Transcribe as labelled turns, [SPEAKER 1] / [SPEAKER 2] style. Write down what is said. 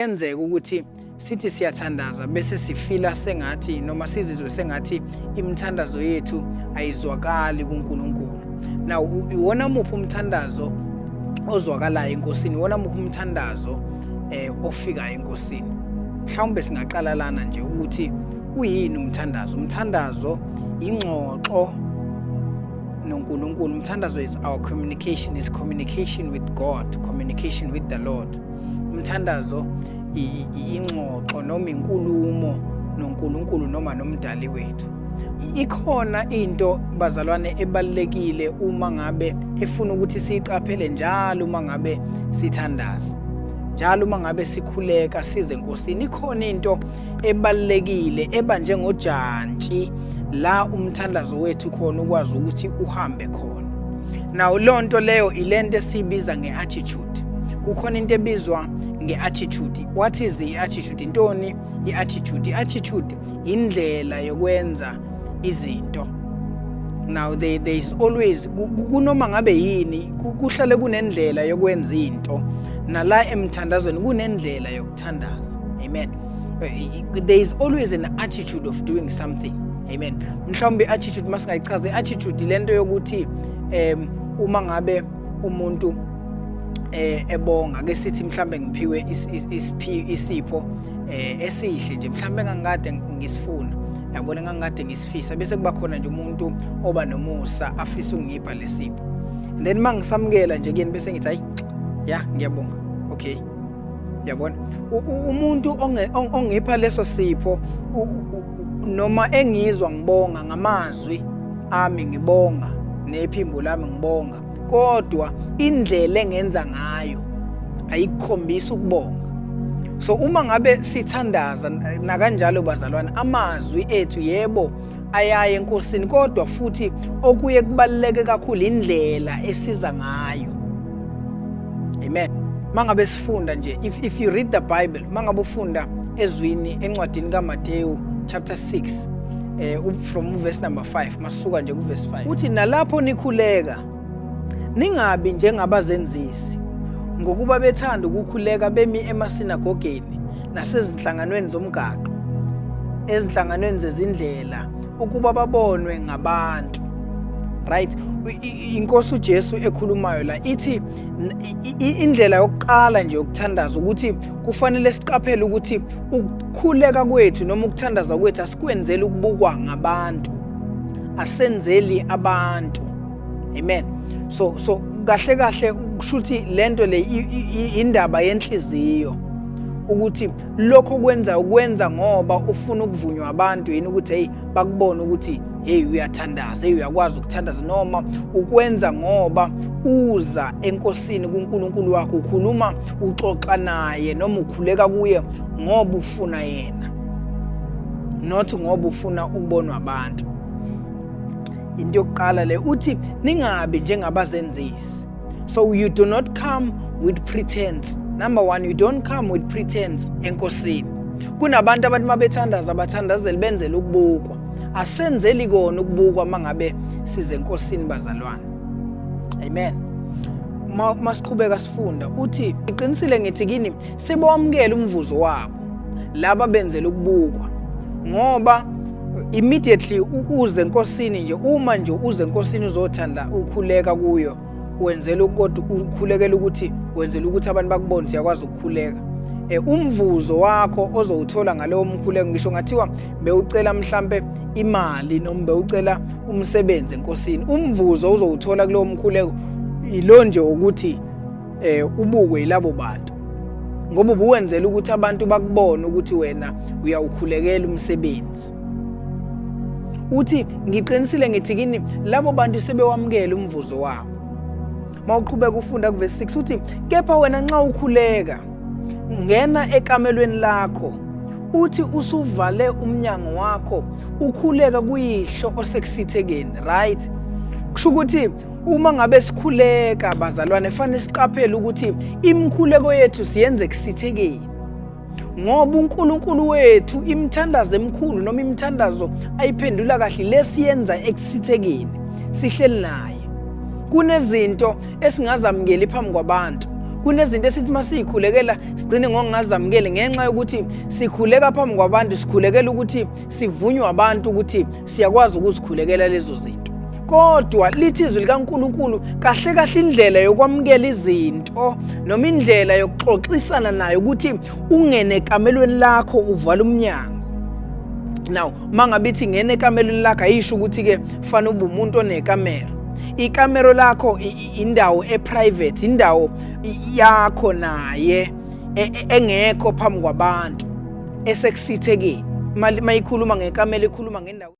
[SPEAKER 1] Yenzeka ukuthi sithi siyathandaza bese sifila sengathi noma sizizwe sengathi imithandazo yethu ayizwakali kuNkulunkulu. Now iwona muphi umthandazo ozwakalayo enkosini, iwona muphi umthandazo ofika enkosini. Mhlawumbe singaqala lana nje ukuthi uyini umthandazo. Umthandazo ingxoxo noNkulunkulu. Umthandazo is our communication, is communication with God, communication with the Lord. Umthandazo ingxoxo noma inkulumo noNkulunkulu noma nomdali wethu. Ikhona into bazalwane ebalekile uma ngabe efuna ukuthi siqaphele njalo uma ngabe sithandaza. Njalo uma ngabe sikhuleka size enkosini, ikhona into ebalekile eba njengojantshi la umthandazo wethu khona ukwazi ukuthi uhambe khona. Now lonto leyo ilento esibiza ngeattitude. Kukhona into ebizwa ngeattitude. What is iattitude? Intoni iattitude? Iattitude indlela yokwenza izinto. Now there is always kunoma ngabe yini kuhlale kunendlela yokwenza into. Nala emthandazweni kunendlela yokuthandaza. Amen. There is always an attitude of doing something. Amen. Mhlawumbe attitude masingayichaza, attitude lento yokuthi uma ngabe umuntu ebonga ke sithi mhlambe ngiphiwe isipho esihle nje, mhlambe ngangade ngisifuna, yabona ngangade ngisifisa, bese kuba khona nje umuntu oba nomusa afisa ungipha lesipho. And then mangisamukela nje kuyena bese ngithi hayi ya ngiyabonga. Okay. Yabona umuntu ongipha leso sipho noma engizwa ngibonga ngamazwi ami ngibonga nephimbo lami ngibonga, kodwa indlela engenza ngayo ayikhombisa ukubonga. So uma ngabe sithandaza na kanjalo bazalwane, amazwi ethu yebo ayaye enkosini, kodwa futhi okuye kubaleke kakhulu indlela esiza ngayo. Amen. Mangabe sifunda nje, if you read the Bible, mangabe ufunda ezwini encwadini kaMateyu chapter 6 from verse number 5, masuka nje ku verse 5. Uthi nalapho nikhuleka ningabi njengabazenzisi ngokuba bethanda ukukhuleka bemi emasinagogeni nasezinhlanganweni zomgaqo, ezinhlanganweni zezindlela ukuba babonwe ngabantu. Right? Inkosi uJesu ekhulumayo la ithi indlela yokuqala nje yokuthandaza ukuthi kufanele siqaphele ukuthi ukukhuleka kwethu noma ukuthandaza kwethu asikwenzeli ukubukwa ngabantu, asenzeli abantu. Amen. So kahle kahle ukushuthi lento le indaba yenhliziyo, ukuthi lokho ukwenza ngoba ufuna ukuvunywa abantu yini, ukuthi hey bakubona ukuthi hey uyathandaza, hey uyakwazi ukuthandaza, noma ukwenza ngoba uza enkosini kuNkulunkulu wakho, ukhuluma uxoxa naye noma ukhuleka kuye ngoba ufuna yena, not ngoba ufuna ukubonwa abantu. Into yokuqala le uthi ningabi njengabazenzisi. So you do not come with pretense. Number one, you don't come with pretense enkosini. Kunabantu abathi mabethandaza abathandazeli benzele ukubukwa. Asenzeli kona ukubukwa mangabe size enkosini bazalwane. Amen. Masiqhubeka sifunda uthi iqinisile ngithi kini sibomkela umvuzo wabo laba benzele ukubukwa, ngoba immediately uze enkosini nje, uma nje uze enkosini uzothanda ukhuleka kuyo, wenzela ukuthi ukhulekela ukuthi wenzela ukuthi abantu bakubone siyakwazi ukukhuleka. Umvuzo wakho ozowuthola ngaleyo mkhuleko, ngisho ngathiwa bewucela mhlambe imali noma bewucela umsebenzi enkosini, umvuzo uzowuthola kuleyo mkhuleko ilo nje ukuthi ubukwe yilabo bantu, ngoba ubuwenzela ukuthi abantu bakubone ukuthi wena uyawukhulekela umsebenzi. Uthi ngiqinisile ngithi kini labo bantu sebewamukela umvuzo wabo. Mawuqhubeka ufunda ku verse 6 uthi kepha wena nxa ukhuleka ngena ekamelweni lakho, uthi usuvale umnyango wakho ukhuleka kuyihlo osekusithekeni. Right? Kusho ukuthi uma ngabe sikhuleka bazalwane fanele siqaphele ukuthi imikhuleko yethu siyenze kusithekeni, ngoba uNkulunkulu wethu imithandazo emikhulu noma imithandazo ayiphendula kahle lesiyenza ekusithekeni sihleli naye. Kunezinto esingazamukeli phambi kwabantu kunezinto esithi masikhulekela sigcine ngokungazamukeli ngenxa yokuthi sikhuleka phambi kwabantu, sikhulekela ukuthi sivunywe abantu ukuthi siyakwazi ukuzikhulekela lezo zinto. Kodwa lithi izwi likaNkulunkulu kahle kahle indlela yokwamukela izinto noma indlela yokuxoxisana naye ukuthi ungene ekamelweni lakho uvala umnyango. Now mangabithi ngene ekamelweni lakho ayisho ukuthi ke kufanele ube umuntu onekamera. Ikamero lakho indawo eprivate, indawo yakho naye engekho phambi kwabantu esekusithekeni. Mayikhuluma ngekamela ikhuluma ngendawo